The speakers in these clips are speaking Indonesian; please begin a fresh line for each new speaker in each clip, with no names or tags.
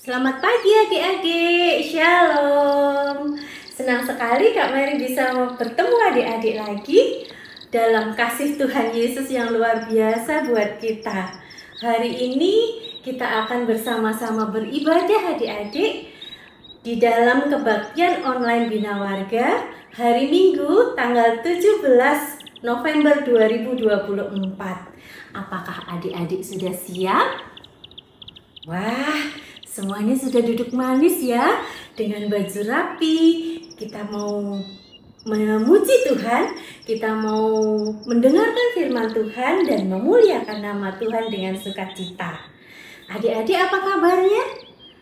Selamat pagi adik-adik, Shalom. Senang sekali Kak Mary bisa bertemu adik-adik lagi dalam kasih Tuhan Yesus yang luar biasa buat kita. Hari ini kita akan bersama-sama beribadah adik-adik di dalam kebaktian online Bina Warga hari Minggu tanggal 17 November 2024. Apakah adik-adik sudah siap? Wah, semuanya sudah duduk manis ya, dengan baju rapi. Kita mau memuji Tuhan, kita mau mendengarkan firman Tuhan dan memuliakan nama Tuhan dengan sukacita. Adik-adik apa kabarnya?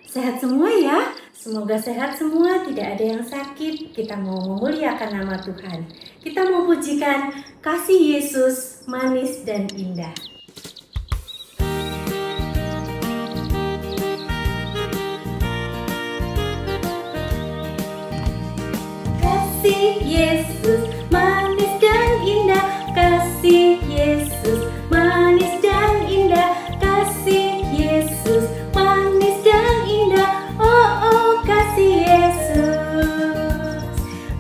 Sehat semua ya? Semoga sehat semua, tidak ada yang sakit. Kita mau memuliakan nama Tuhan. Kita mau pujikan kasih Yesus manis dan indah. Kasih Yesus manis dan indah, kasih Yesus manis dan indah, kasih Yesus manis dan indah. Oh oh, kasih Yesus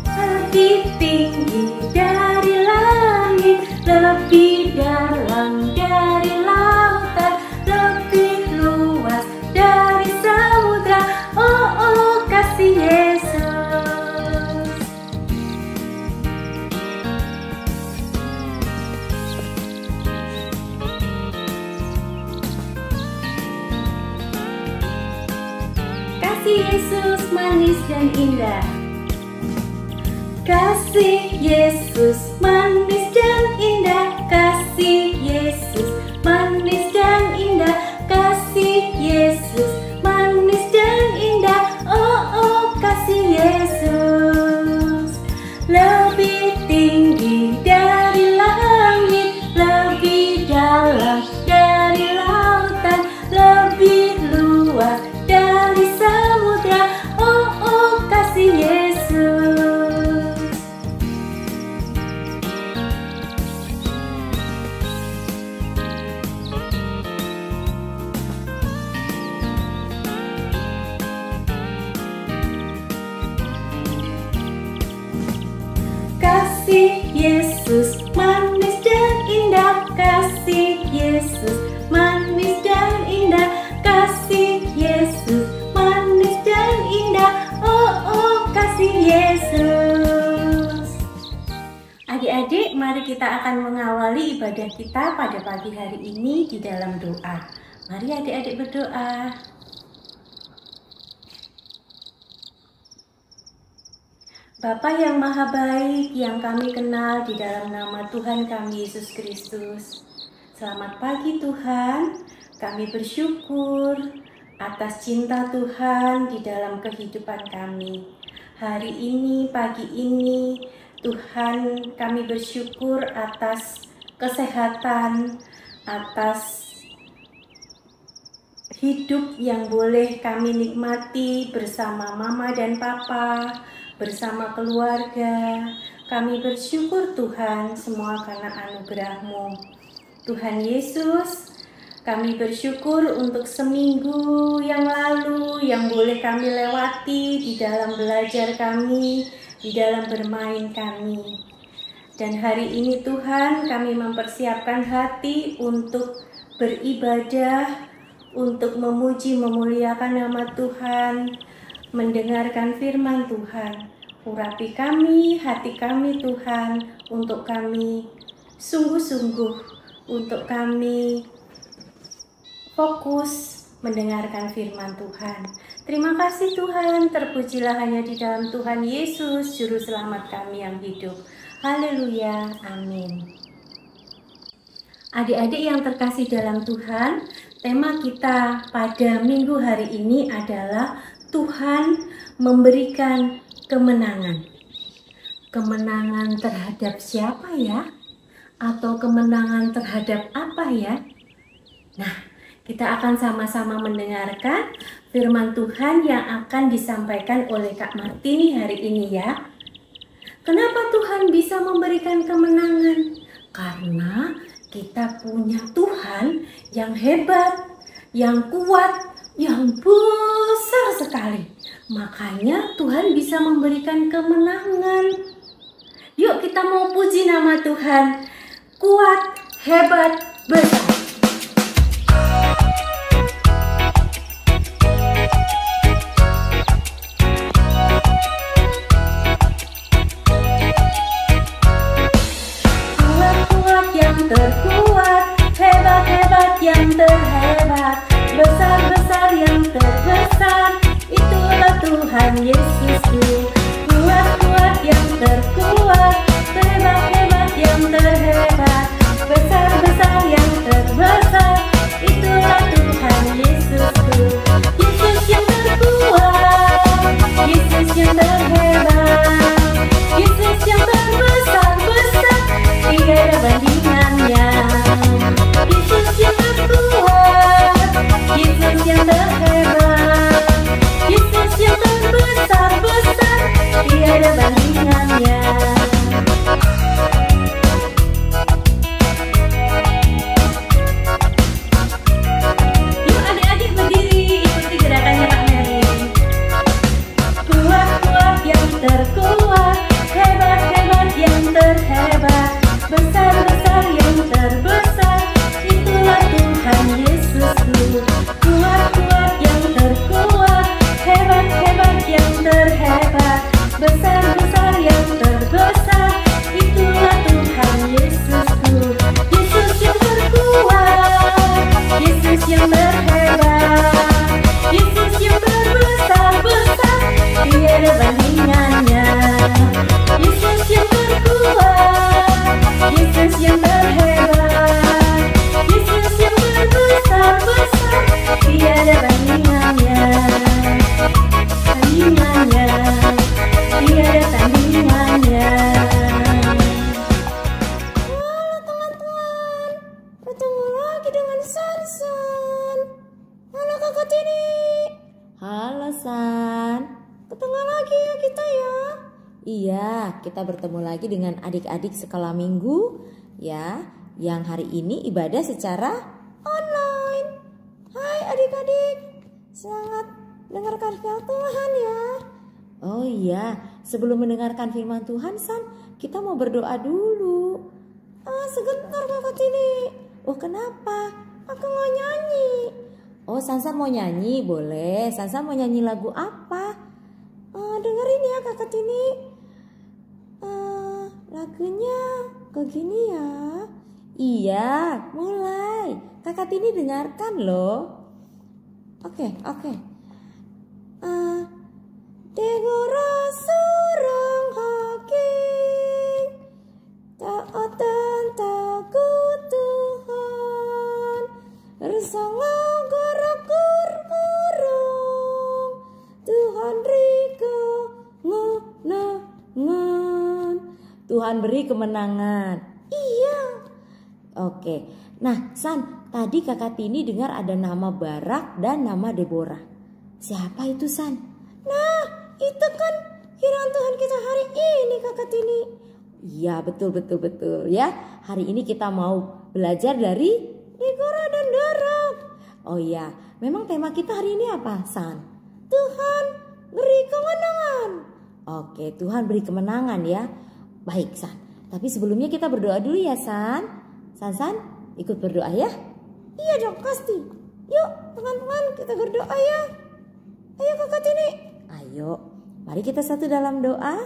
lebih tinggi dari langit, lebih dalam dari lautan, lebih luas dari samudra. Oh oh, kasih Yesus. Kasih Yesus manis dan indah. Kasih Yesus manis dan indah, kasih Yesus manis dan indah, kasih Yesus manis dan indah. Oh oh, kasih Yesus lebih tinggi dari langit, lebih dalam dari lautan, lebih luas dari samudra. Oh oh, kasih Yesus. Kasih Yesus manis dan indah, kasih Yesus manis dan indah, kasih Yesus manis dan indah. Oh oh, kasih Yesus. Adik-adik, mari kita akan mengawali ibadah kita pada pagi hari ini di dalam doa. Mari adik-adik berdoa. Bapa yang maha baik yang kami kenal di dalam nama Tuhan kami Yesus Kristus. Selamat pagi Tuhan, kami bersyukur atas cinta Tuhan di dalam kehidupan kami. Hari ini, pagi ini, Tuhan kami bersyukur atas kesehatan, atas hidup yang boleh kami nikmati bersama Mama dan Papa, bersama keluarga. Kami bersyukur Tuhan semua karena anugerah-Mu. Tuhan Yesus, kami bersyukur untuk seminggu yang lalu yang boleh kami lewati di dalam belajar kami, di dalam bermain kami. Dan hari ini Tuhan kami mempersiapkan hati untuk beribadah, untuk memuji memuliakan nama Tuhan, mendengarkan firman Tuhan. Urapi kami, hati kami Tuhan, untuk kami sungguh-sungguh, untuk kami fokus mendengarkan firman Tuhan. Terima kasih Tuhan, terpujilah hanya di dalam Tuhan Yesus, Juru Selamat kami yang hidup. Haleluya, amin. Adik-adik yang terkasih dalam Tuhan, tema kita pada minggu hari ini adalah Tuhan memberikan kemenangan. Kemenangan terhadap siapa ya? Atau kemenangan terhadap apa ya? Nah, kita akan sama-sama mendengarkan firman Tuhan yang akan disampaikan oleh Kak Martini hari ini ya. Kenapa Tuhan bisa memberikan kemenangan? Karena kita punya Tuhan yang hebat, yang kuat, yang besar Makanya Tuhan bisa memberikan kemenangan. Yuk kita mau puji nama Tuhan. Kuat, hebat, besar. Kuat-kuat yang terkuat, hebat-hebat yang terhebat, besar-besar yang terbesar, itulah Tuhan Yesusku. Kuat-kuat yang terkuat, hebat-hebat yang terhebat, besar-besar yang terbesar, itulah Tuhan Yesusku. Yesus yang terkuat, Yesus yang terhebat, Yesus yang terbesar-besar, tiada bandingannya. Yesus yang terkuat, Yesus yang terhebat, Yesus yang terbesar-besar, tiada bandingannya. Yuk adik-adik berdiri, ikuti gerakannya Kak Mary. Kuat-kuat yang terkuat, hebat-hebat yang terhebat, besar-besar yang terbesar, itulah Tuhan Yesusku. Kuat-kuat yang terkuat, hebat-hebat yang terhebat, besar-besar yang terbesar, itulah Tuhan Yesusku. Yesus yang terkuat, Yesus yang terhebat, Yesus yang terbesar-besar, tiada bandingannya. Yesus yang terkuat, Yesus yang terhebat, Yesus yang terbesar-besar, tiada bandingannya. Tandingannya, tiada tandingannya. Halo teman-teman, bertemu lagi dengan Sansan. Halo Kakak Tini.
Halo San.
Ketemu lagi ya kita ya.
Iya, kita bertemu lagi dengan adik-adik sekolah minggu ya, yang hari ini ibadah secara
Online. Hai adik-adik, semangat dengarkan firman Tuhan ya.
Oh iya, sebelum mendengarkan firman Tuhan San, kita mau berdoa dulu.
Sebentar Kakak Tini.
Oh kenapa?
Aku mau nyanyi.
Oh Sansan mau nyanyi, boleh. Sansan mau nyanyi lagu apa?
Dengerin ya Kakak Tini.
Lagunya kok gini ya? Iya, mulai. Kakak Tini dengarkan loh. Oke.
Degora surang hakim, taat dan takut Tuhan, bersama gerakur urung, Tuhan riko ngenangan.
Tuhan beri kemenangan.
Iya.
Oke. Nah, San, tadi Kakak Tini dengar ada nama Barak dan nama Deborah. Siapa itu, San?
Nah, itu kan firman Tuhan kita hari ini Kakak Tini.
Iya, betul ya. Hari ini kita mau belajar dari
Deborah dan Barak.
Oh iya, memang tema kita hari ini apa, San?
Tuhan beri kemenangan.
Oke, Tuhan beri kemenangan ya. Baik, San. Tapi sebelumnya kita berdoa dulu ya, San. San, ikut berdoa ya.
Iya dong, pasti. Yuk, teman-teman, kita berdoa ya. Ayo Kakak Tini.
Ayo, mari kita satu dalam doa.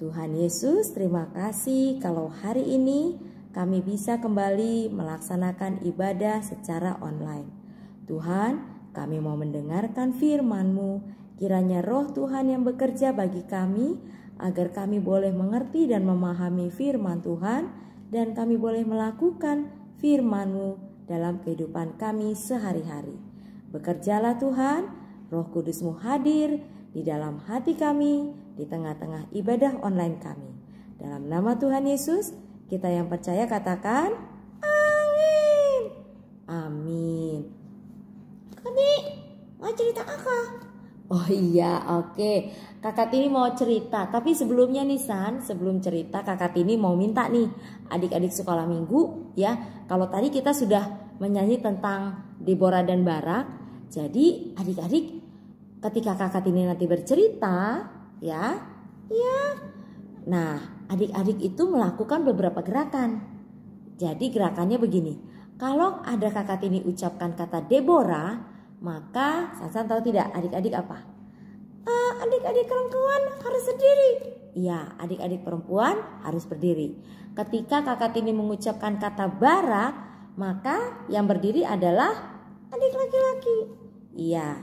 Tuhan Yesus, terima kasih kalau hari ini kami bisa kembali melaksanakan ibadah secara online. Tuhan, kami mau mendengarkan firman-Mu. Kiranya roh Tuhan yang bekerja bagi kami, agar kami boleh mengerti dan memahami firman Tuhan, dan kami boleh melakukan firman-Mu dalam kehidupan kami sehari-hari. Bekerjalah Tuhan, Roh Kudus-Mu hadir di dalam hati kami, di tengah-tengah ibadah online kami. Dalam nama Tuhan Yesus, kita yang percaya katakan,
Amin.
Amin.
Kami mau cerita apa?
Oh iya, oke. Kakak Tini mau cerita, tapi sebelumnya nih San, sebelum cerita Kakak Tini mau minta nih adik-adik sekolah minggu ya. Kalau tadi kita sudah menyanyi tentang Deborah dan Barak, jadi adik-adik ketika kakak ini nanti bercerita, ya. Nah, adik-adik itu melakukan beberapa gerakan. Jadi gerakannya begini. Kalau ada kakak ini ucapkan kata Deborah, maka Sansan tahu tidak adik-adik apa? Adik-adik perempuan harus berdiri. Iya, adik-adik perempuan harus berdiri. Ketika kakak ini mengucapkan kata Barak, maka yang berdiri adalah adik laki-laki. Iya.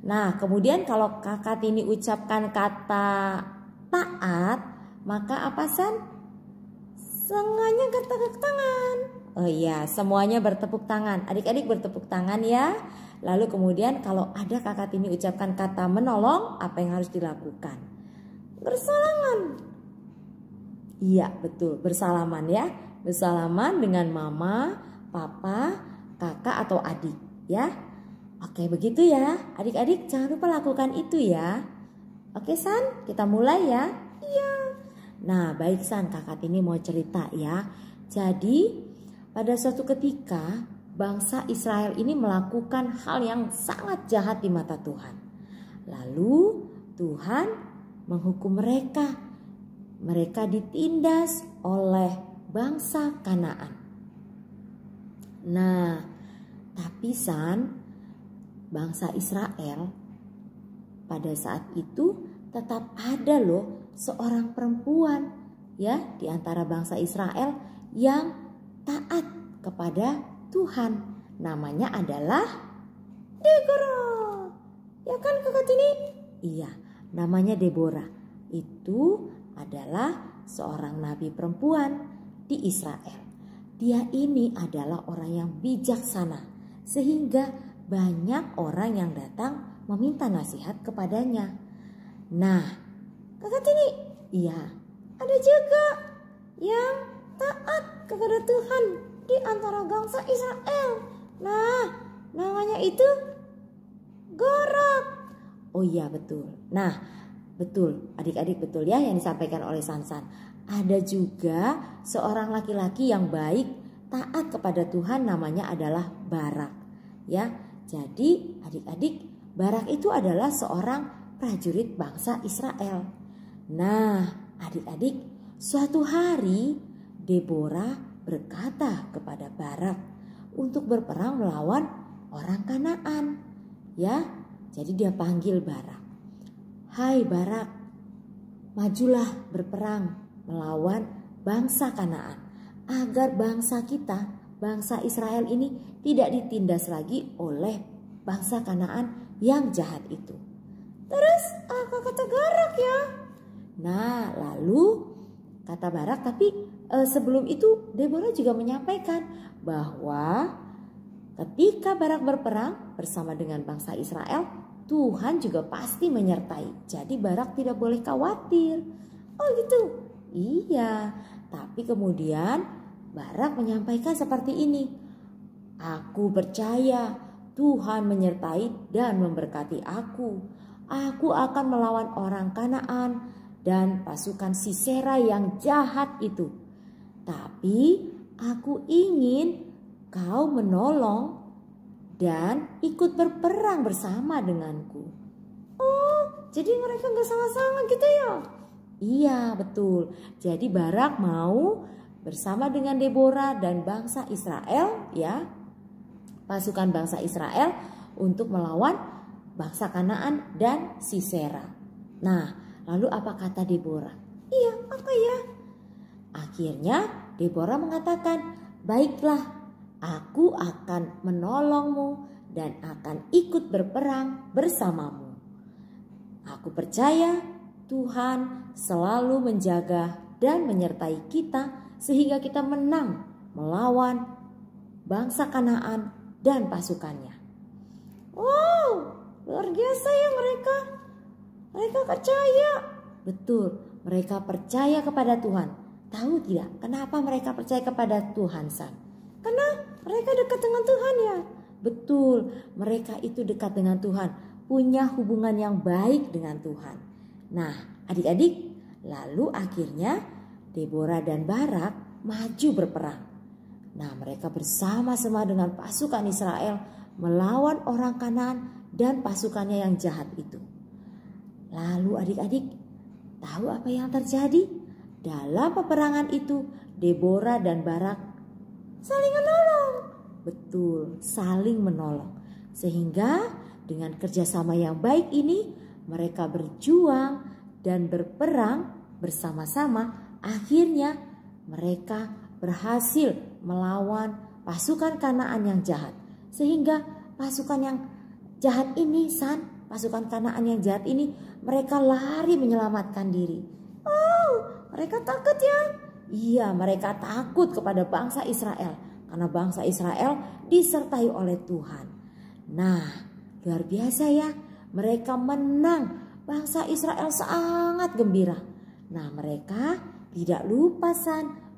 Nah, kemudian kalau kakak ini ucapkan kata taat, maka apa San? Semuanya bertepuk tangan. Oh iya, semuanya bertepuk tangan. Adik-adik bertepuk tangan ya. Lalu kemudian kalau ada kakak ini ucapkan kata menolong, apa yang harus dilakukan? Bersalaman. Iya, betul, bersalaman ya. Bersalaman dengan mama, papa, kakak atau adik ya. Oke, begitu ya. Adik-adik jangan lupa lakukan itu ya. Oke San, kita mulai ya. Iya. Nah, baik San, kakak ini mau cerita ya. Jadi, pada suatu ketika bangsa Israel ini melakukan hal yang sangat jahat di mata Tuhan. Lalu Tuhan menghukum mereka. Mereka ditindas oleh bangsa Kanaan. Nah, tapi San, bangsa Israel pada saat itu tetap ada loh seorang perempuan ya di antara bangsa Israel yang taat kepada Tuhan. Namanya adalah Deborah. Ya kan kakak ini? Iya, namanya Deborah. Itu adalah seorang nabi perempuan di Israel. Dia ini adalah orang yang bijaksana sehingga banyak orang yang datang meminta nasihat kepadanya. Nah, kakak ini, iya, ada juga yang taat kepada Tuhan di antara bangsa Israel. Nah, namanya itu Barak. Oh iya, betul. Nah, betul, adik-adik betul ya yang disampaikan oleh Sansan. Ada juga seorang laki-laki yang baik, taat kepada Tuhan, namanya adalah Barak. Ya, jadi adik-adik, Barak itu adalah seorang prajurit bangsa Israel. Nah, adik-adik, suatu hari Deborah berkata kepada Barak untuk berperang melawan orang Kanaan. Ya, jadi dia panggil Barak. Hai Barak, majulah berperang melawan bangsa Kanaan agar bangsa kita, bangsa Israel ini tidak ditindas lagi oleh bangsa Kanaan yang jahat itu. Terus apa kata Barak ya? Nah, lalu kata Barak, tapi sebelum itu Deborah juga menyampaikan bahwa ketika Barak berperang bersama dengan bangsa Israel, Tuhan juga pasti menyertai. Jadi Barak tidak boleh khawatir. Oh gitu? Iya. Tapi kemudian Barak menyampaikan seperti ini. Aku percaya Tuhan menyertai dan memberkati aku. Aku akan melawan orang Kanaan dan pasukan Sisera yang jahat itu. Tapi aku ingin kau menolong dan ikut berperang bersama denganku. Oh, jadi mereka gak sama-sama gitu ya? Iya, betul. Jadi Barak mau bersama dengan Deborah dan bangsa Israel, ya, pasukan bangsa Israel untuk melawan bangsa Kanaan dan Sisera. Nah, lalu apa kata Deborah? Iya, apa ya? Akhirnya Deborah mengatakan, baiklah, aku akan menolongmu dan akan ikut berperang bersamamu. Aku percaya Tuhan selalu menjaga dan menyertai kita sehingga kita menang melawan bangsa Kanaan dan pasukannya. Wow, luar biasa ya mereka. Mereka percaya. Betul, mereka percaya kepada Tuhan. Tahu tidak kenapa mereka percaya kepada Tuhan, San? Karena mereka dekat dengan Tuhan ya. Betul, mereka itu dekat dengan Tuhan, punya hubungan yang baik dengan Tuhan. Nah, adik-adik, lalu akhirnya Deborah dan Barak maju berperang. Nah, mereka bersama-sama dengan pasukan Israel melawan orang Kanaan dan pasukannya yang jahat itu. Lalu adik-adik tahu apa yang terjadi? Dalam peperangan itu Deborah dan Barak saling menolong. Betul, saling menolong. Sehingga dengan kerjasama yang baik ini mereka berjuang dan berperang bersama-sama. Akhirnya mereka berhasil melawan pasukan Kanaan yang jahat. Sehingga pasukan yang jahat ini, pasukan Kanaan yang jahat ini, mereka lari menyelamatkan diri. Oh, mereka takut ya? Iya, mereka takut kepada bangsa Israel. Karena bangsa Israel disertai oleh Tuhan. Nah, luar biasa ya. Mereka menang. Bangsa Israel sangat gembira. Nah, mereka tidak lupa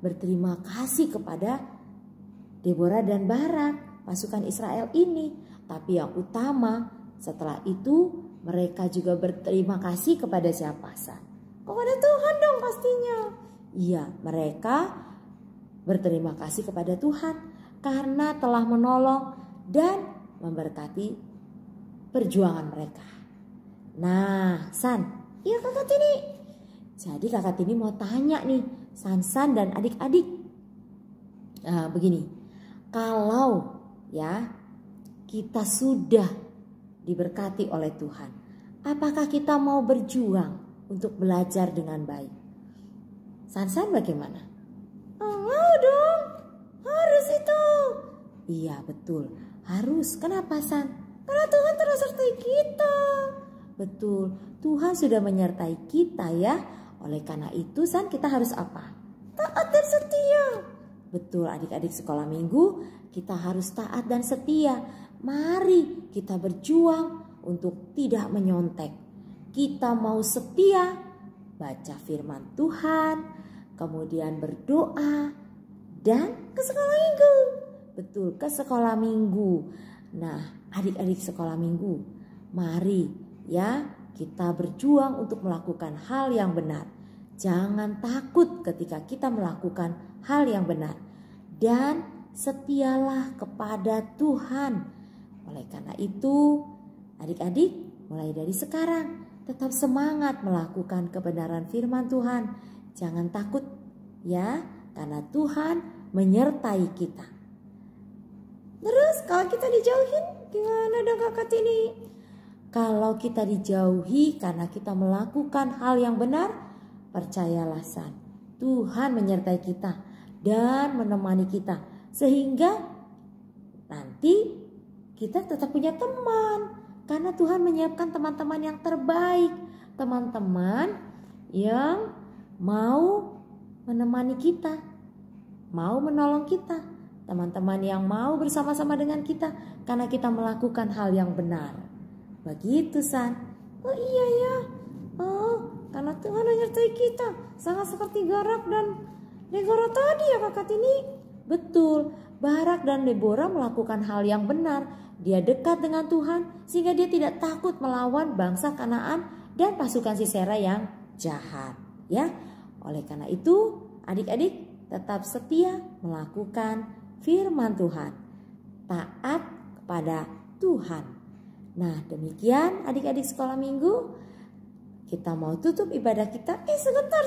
berterima kasih kepada Deborah dan Barak, pasukan Israel ini. Tapi yang utama setelah itu mereka juga berterima kasih kepada siapa? Kepada Tuhan dong pastinya. Iya, mereka berterima kasih kepada Tuhan karena telah menolong dan memberkati perjuangan mereka. Nah, iya Kakak Tini. Jadi Kakak Tini mau tanya nih, San dan adik-adik. Nah, begini. Kalau ya kita sudah diberkati oleh Tuhan, apakah kita mau berjuang untuk belajar dengan baik? San bagaimana? Mau dong, harus itu. Iya betul, harus. Kenapa Karena Tuhan terus sertai kita. Betul, Tuhan sudah menyertai kita ya. Oleh karena itu kita harus apa? Taat dan setia. Betul adik-adik sekolah minggu, kita harus taat dan setia. Mari kita berjuang untuk tidak menyontek. Kita mau setia, baca firman Tuhan, kemudian berdoa, dan ke sekolah minggu. Betul, ke sekolah minggu. Nah, adik-adik sekolah minggu, mari ya kita berjuang untuk melakukan hal yang benar. Jangan takut ketika kita melakukan hal yang benar. Dan setialah kepada Tuhan. Oleh karena itu, adik-adik mulai dari sekarang tetap semangat melakukan kebenaran firman Tuhan. Jangan takut ya, karena Tuhan menyertai kita. Terus kalau kita dijauhin gimana dong Kakak Tini? Kalau kita dijauhi karena kita melakukan hal yang benar, percayalah Tuhan menyertai kita dan menemani kita. Sehingga nanti kita tetap punya teman. Karena Tuhan menyiapkan teman-teman yang terbaik. Teman-teman yang mau menemani kita, mau menolong kita. Teman-teman yang mau bersama-sama dengan kita karena kita melakukan hal yang benar. Begitu Oh iya ya. Oh, karena Tuhan menyertai kita. Sangat seperti Barak dan Deborah tadi ya Kakak Tini. Betul, Barak dan Deborah melakukan hal yang benar. Dia dekat dengan Tuhan sehingga dia tidak takut melawan bangsa Kanaan dan pasukan Sisera yang jahat. Ya, oleh karena itu adik-adik tetap setia melakukan firman Tuhan. Taat kepada Tuhan. Nah, demikian adik-adik sekolah minggu. Kita mau tutup ibadah kita. Sebentar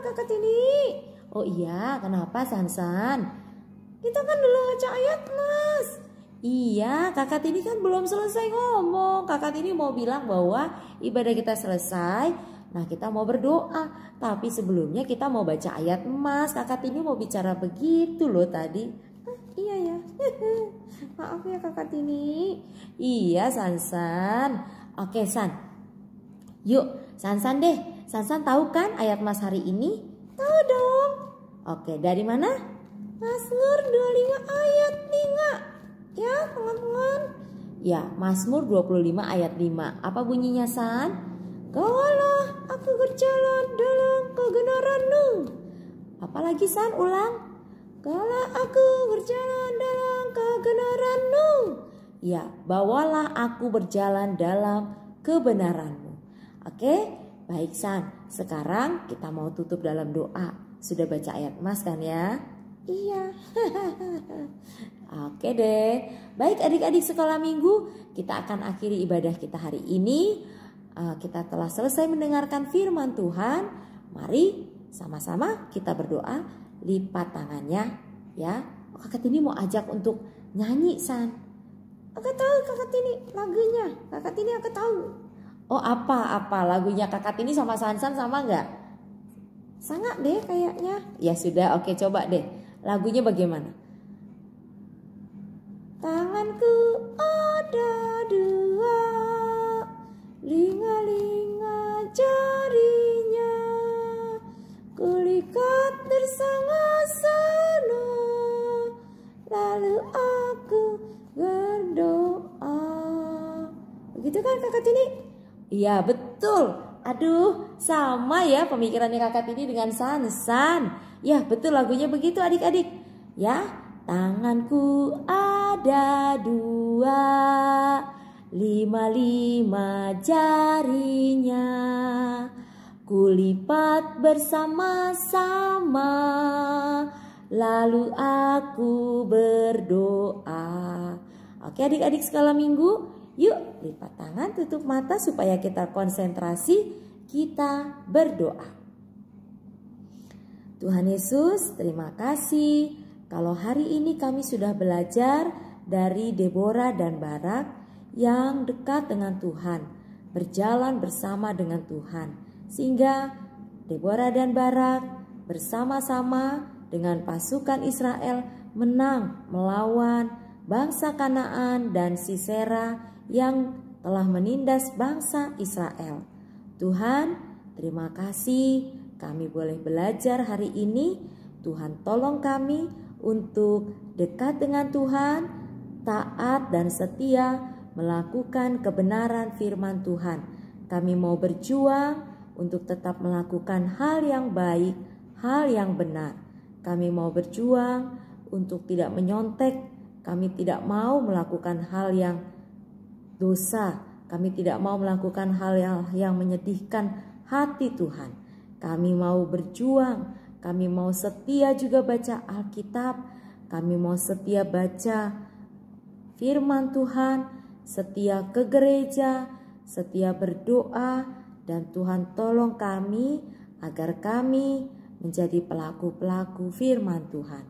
Kakak Tini. Oh iya, kenapa San? Kita kan belum baca ayat Mas. Iya, Kakak Tini kan belum selesai ngomong. Kakak Tini mau bilang bahwa ibadah kita selesai. Nah, kita mau berdoa. Tapi sebelumnya kita mau baca ayat Mas. Kakak Tini mau bicara begitu loh tadi. Iya ya. Maaf ya Kakak Tini. Iya San. Oke Yuk San deh. San tahu kan ayat Mas hari ini? Tahu dong. Oke, dari mana? Mazmur 25 ayat 5. Ya teman-teman. Ya, Mazmur 25 ayat 5. Apa bunyinya San? Kawalah aku berjalan dalam kebenaran-Mu. Apalagi San, ulang. Kawalah aku berjalan dalam kebenaran-Mu. Ya, bawalah aku berjalan dalam kebenaran-Mu. Oke, baik San. Sekarang kita mau tutup dalam doa. Sudah baca ayat Mas kan ya? Iya. Oke deh. Baik adik-adik sekolah minggu, kita akan akhiri ibadah kita hari ini. kita telah selesai mendengarkan firman Tuhan. Mari sama-sama kita berdoa, lipat tangannya ya. Kakak Tini mau ajak untuk nyanyi, San. Kakak tahu Kakak Tini lagunya. Kakak Tini aku tahu. Oh, apa lagunya Kakak Tini sama Sansan sama enggak? Sangat deh kayaknya. Ya sudah, oke, coba deh. Lagunya bagaimana? Tanganku ada dua, linga-linga jarinya, kulikat bersama-sama, lalu aku berdoa. Begitu kan Kakak Tini? Iya betul. Aduh, sama ya pemikirannya Kakak Tini dengan Sansan. Ya betul, lagunya begitu adik-adik. Ya, tanganku ada dua, lima jarinya, kulipat bersama-sama, lalu aku berdoa. Oke adik-adik skala minggu, yuk lipat tangan, tutup mata supaya kita konsentrasi, kita berdoa. Tuhan Yesus, terima kasih kalau hari ini kami sudah belajar dari Deborah dan Barak yang dekat dengan Tuhan, berjalan bersama dengan Tuhan, sehingga Deborah dan Barak bersama-sama dengan pasukan Israel menang melawan bangsa Kanaan dan Sisera yang telah menindas bangsa Israel. Tuhan, terima kasih kami boleh belajar hari ini. Tuhan tolong kami untuk dekat dengan Tuhan, taat dan setia melakukan kebenaran firman Tuhan. Kami mau berjuang untuk tetap melakukan hal yang baik, hal yang benar. Kami mau berjuang untuk tidak menyontek. Kami tidak mau melakukan hal yang dosa. Kami tidak mau melakukan hal yang menyedihkan hati Tuhan. Kami mau berjuang, kami mau setia juga baca Alkitab, kami mau setia baca firman Tuhan, setia ke gereja, setia berdoa, dan Tuhan tolong kami agar kami menjadi pelaku-pelaku firman Tuhan.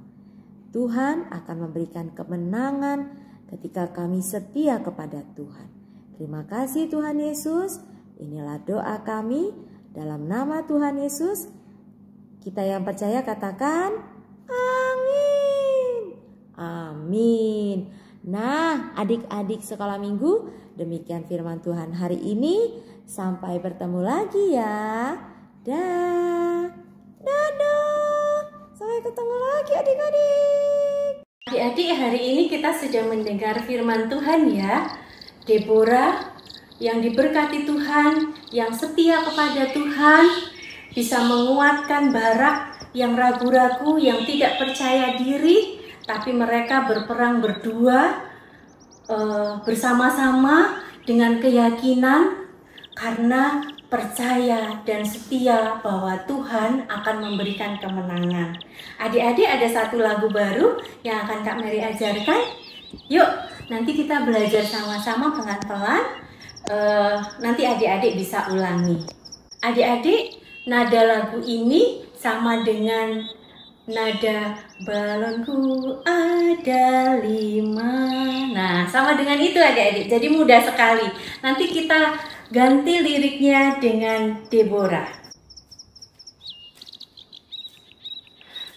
Tuhan akan memberikan kemenangan ketika kami setia kepada Tuhan. Terima kasih Tuhan Yesus, inilah doa kami. Dalam nama Tuhan Yesus, kita yang percaya katakan amin. Amin. Nah, adik-adik sekolah minggu, demikian firman Tuhan hari ini. Sampai bertemu lagi ya. Dadah. Sampai ketemu lagi adik-adik.
Adik-adik, hari ini kita sudah mendengar firman Tuhan ya. Deborah yang diberkati Tuhan, yang setia kepada Tuhan, bisa menguatkan Barak yang ragu-ragu, yang tidak percaya diri, tapi mereka berperang berdua bersama-sama dengan keyakinan karena percaya dan setia bahwa Tuhan akan memberikan kemenangan. Adik-adik, ada satu lagu baru yang akan Kak Mary ajarkan. Yuk, nanti kita belajar sama-sama pelan-pelan. Nanti adik-adik bisa ulangi. Adik-adik, nada lagu ini sama dengan nada balonku ada 5. Nah, sama dengan itu adik-adik. Jadi mudah sekali. Nanti kita ganti liriknya dengan Deborah.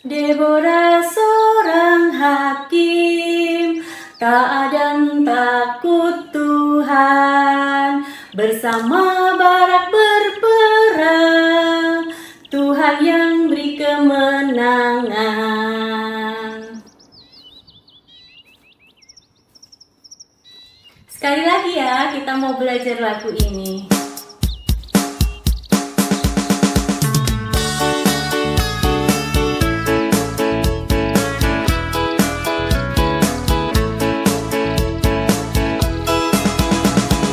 Deborah seorang hakim, taat dan takut Tuhan, bersama Barak berperang, Tuhan yang beri kemenangan. Sekali lagi ya, kita mau belajar lagu ini.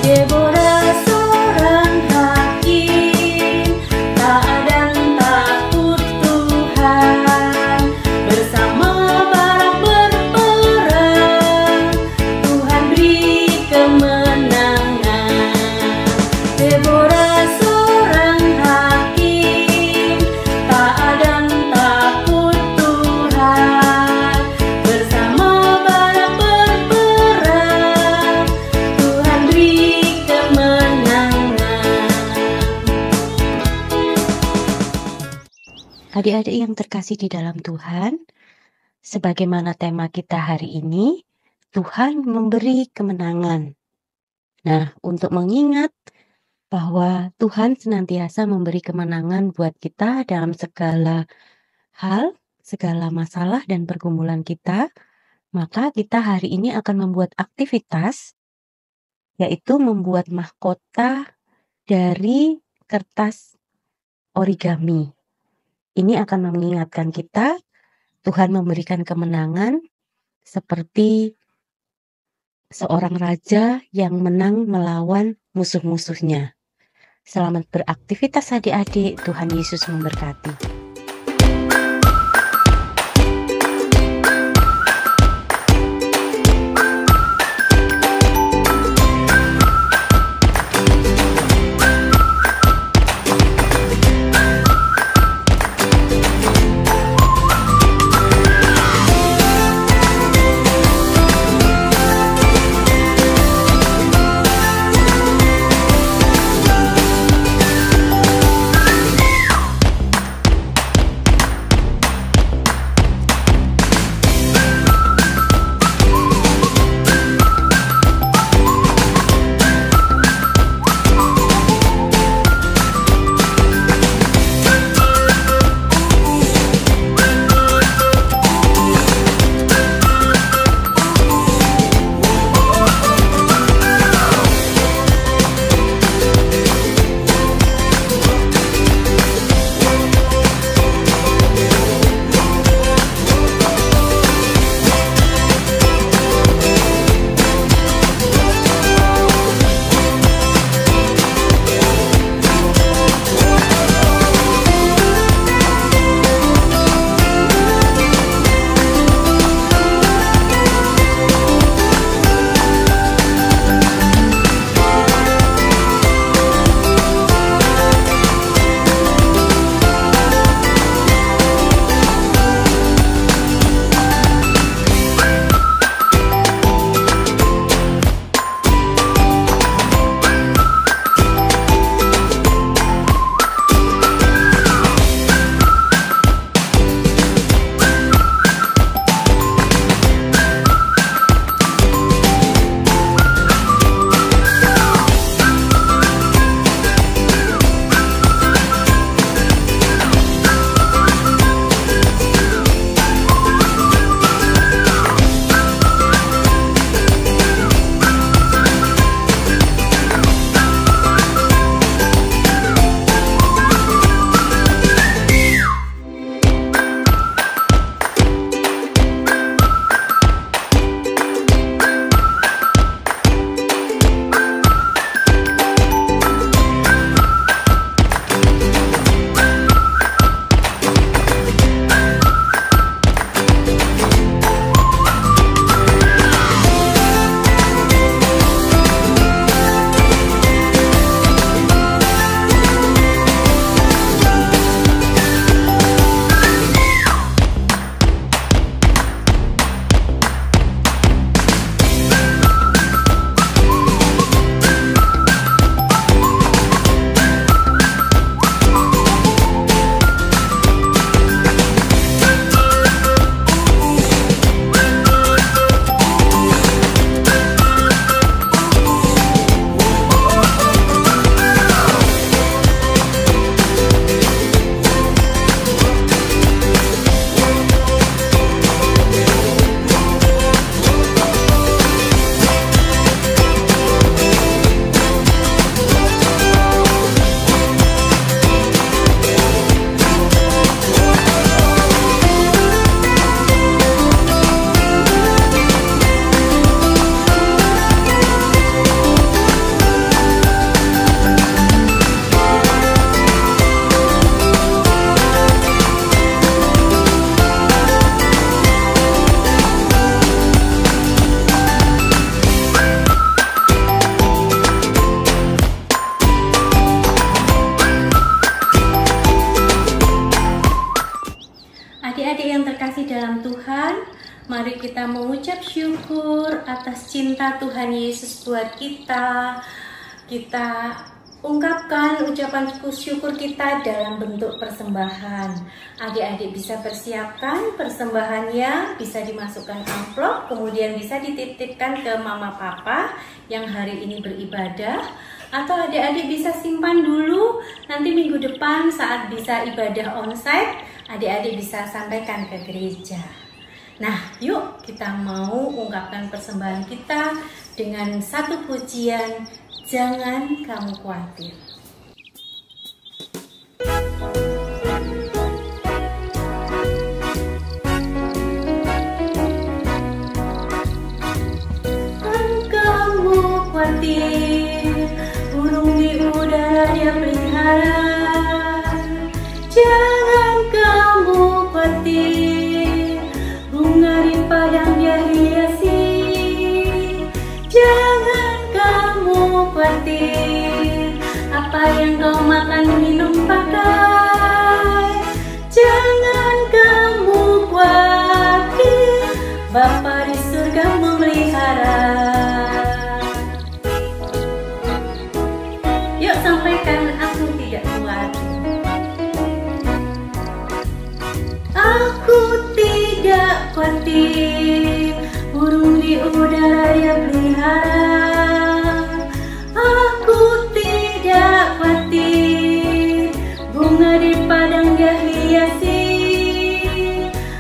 Deborah seorang hakim, taat dan takut Tuhan, bersama Barak berperang, Tuhan beri kemenangan. Deborah seorang hakim, taat dan takut Tuhan. Bersama Barak berperang, Tuhan beri kemenangan.
Adik-adik yang terkasih di dalam Tuhan, sebagaimana tema kita hari ini, Tuhan memberi kemenangan. Nah, untuk mengingat bahwa Tuhan senantiasa memberi kemenangan buat kita dalam segala hal, segala masalah dan pergumulan kita, maka kita hari ini akan membuat aktivitas, yaitu membuat mahkota dari kertas origami. Ini akan mengingatkan kita, Tuhan memberikan kemenangan seperti seorang raja yang menang melawan musuh-musuhnya. Selamat beraktivitas adik-adik, Tuhan Yesus memberkati.
Mari kita mengucap syukur atas cinta Tuhan Yesus buat kita. Kita ungkapkan ucapan syukur kita dalam bentuk persembahan. Adik-adik bisa persiapkan persembahannya, bisa dimasukkan amplop, kemudian bisa dititipkan ke mama papa yang hari ini beribadah. Atau adik-adik bisa simpan dulu, nanti minggu depan saat bisa ibadah onsite, adik-adik bisa sampaikan ke gereja. Nah, yuk kita mau ungkapkan persembahan kita dengan satu pujian, jangan kamu khawatir. Jangan kamu khawatir, burung di udara dia pelihara. Jangan kamu khawatir, bunga di padang dia hiasi. Jangan kamu khawatir, apa yang kau makan minum pakai. Jangan kamu khawatir, Bapa di surga memelihara. Yuk sampaikan, aku tidak khawatir. Aku tidak khawatir, burung di udara dia pelihara. Aku tidak khawatir, bunga di padang dia hiasi.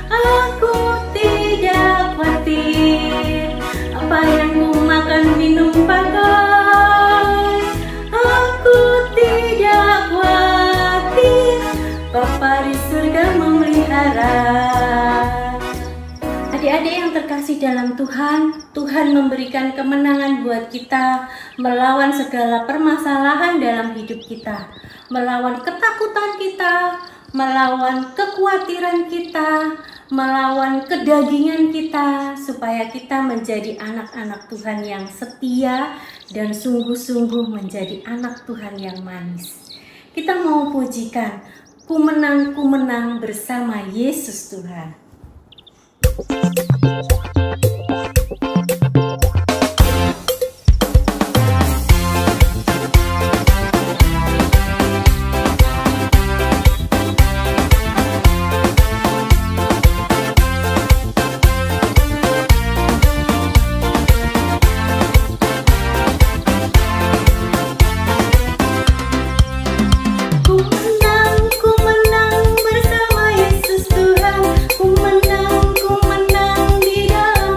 Aku tidak khawatir, apa yang ku makan minum pakai. Aku tidak khawatir, Bapa di surga memelihara. Adik-adik yang terkasih dalam Tuhan, Tuhan memberikan kemenangan buat kita melawan segala permasalahan dalam hidup kita, melawan ketakutan kita, melawan kekhawatiran kita, melawan kedagingan kita, supaya kita menjadi anak-anak Tuhan yang setia dan sungguh-sungguh menjadi anak Tuhan yang manis. Kita mau pujikan, ku menang bersama Yesus Tuhan. Ku menang bersama Yesus Tuhan. Ku menang di dalam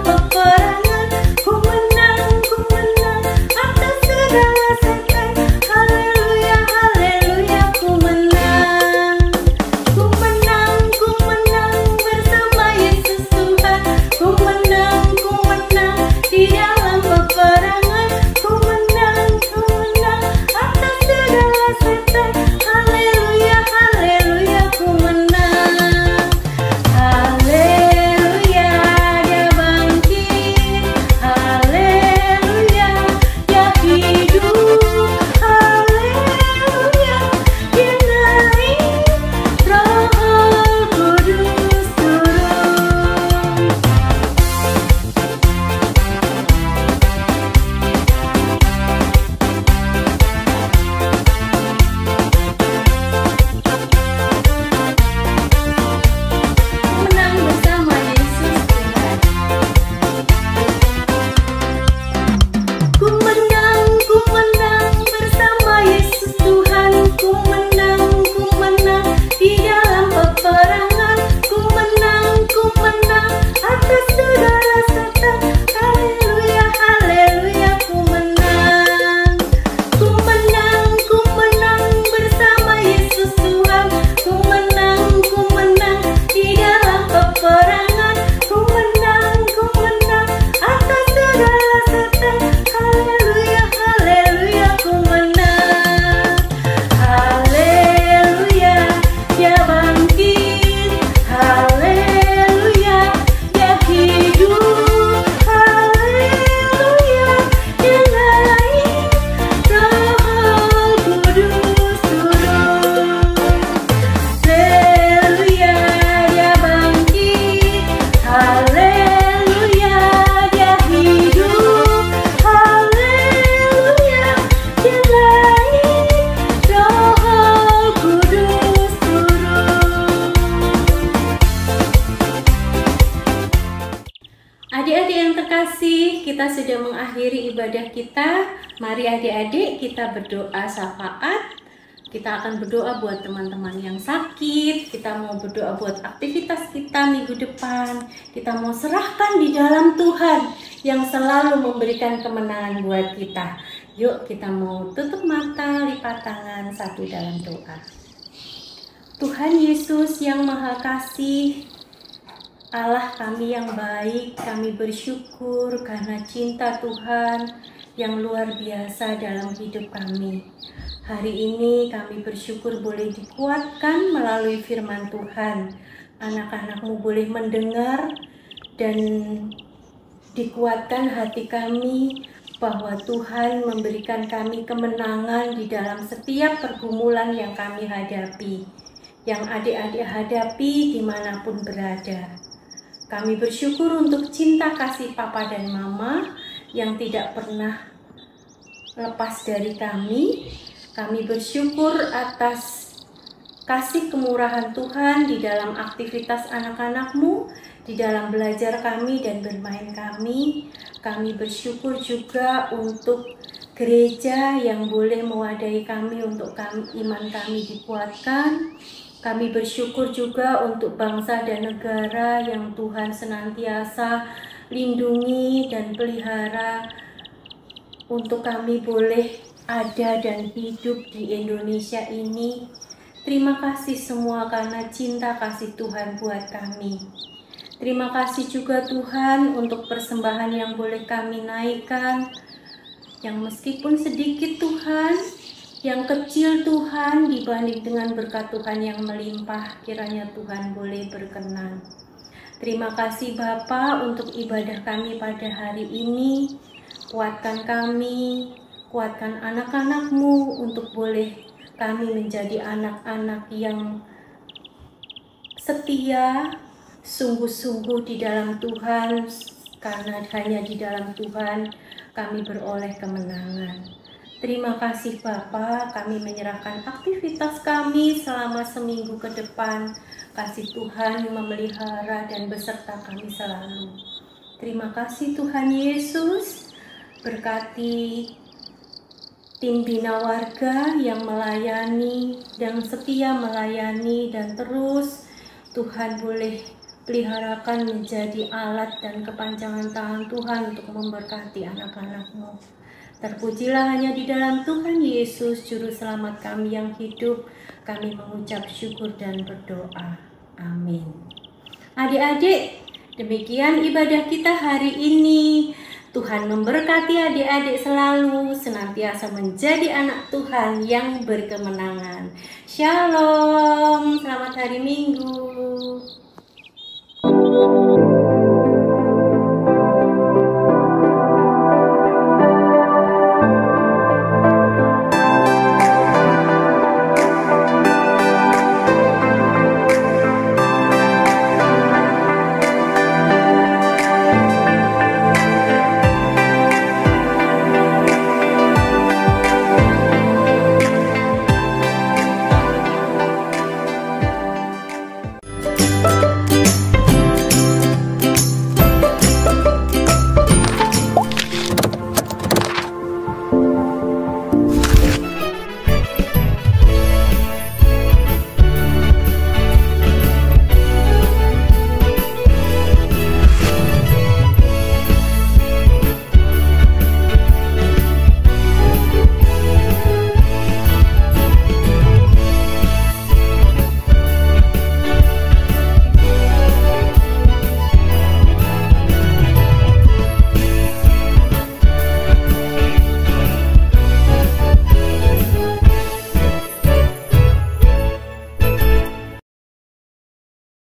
kita sudah mengakhiri ibadah kita, mari adik-adik kita berdoa syafaat. Kita akan berdoa buat teman-teman yang sakit, kita mau berdoa buat aktivitas kita minggu depan. Kita mau serahkan di dalam Tuhan yang selalu memberikan kemenangan buat kita. Yuk kita mau tutup mata, lipat tangan satu dalam doa. Tuhan Yesus yang Maha Kasih, Allah kami yang baik, kami bersyukur karena cinta Tuhan yang luar biasa dalam hidup kami. Hari ini kami bersyukur boleh dikuatkan melalui firman Tuhan. Anak-anak-Mu boleh mendengar dan dikuatkan hati kami bahwa Tuhan memberikan kami kemenangan di dalam setiap pergumulan yang kami hadapi, yang adik-adik hadapi dimanapun berada. Kami bersyukur untuk cinta kasih Papa dan Mama yang tidak pernah lepas dari kami. Kami bersyukur atas kasih kemurahan Tuhan di dalam aktivitas anak-anak-Mu, di dalam belajar kami dan bermain kami. Kami bersyukur juga untuk gereja yang boleh mewadahi kami untuk iman kami dikuatkan. Kami bersyukur juga untuk bangsa dan negara yang Tuhan senantiasa lindungi dan pelihara untuk kami boleh ada dan hidup di Indonesia ini. Terima kasih semua karena cinta kasih Tuhan buat kami. Terima kasih juga Tuhan untuk persembahan yang boleh kami naikkan, yang meskipun sedikit Tuhan, yang kecil Tuhan dibanding dengan berkat Tuhan yang melimpah, kiranya Tuhan boleh berkenan. Terima kasih Bapa untuk ibadah kami pada hari ini. Kuatkan kami, kuatkan anak-anak-Mu untuk boleh kami menjadi anak-anak yang setia, sungguh-sungguh di dalam Tuhan, karena hanya di dalam Tuhan kami beroleh kemenangan. Terima kasih Bapa, kami menyerahkan aktivitas kami selama seminggu ke depan. Kasih Tuhan memelihara dan beserta kami selalu. Terima kasih Tuhan Yesus, berkati tim Bina Warga yang melayani dan setia melayani, dan terus Tuhan boleh peliharakan menjadi alat dan kepanjangan tangan Tuhan untuk memberkati anak-anak-Mu. Terpujilah hanya di dalam Tuhan Yesus, Juru Selamat kami yang hidup. Kami mengucap syukur dan berdoa. Amin. Adik-adik, demikian ibadah kita hari ini. Tuhan memberkati adik-adik selalu, senantiasa menjadi anak Tuhan yang berkemenangan. Shalom, selamat hari Minggu.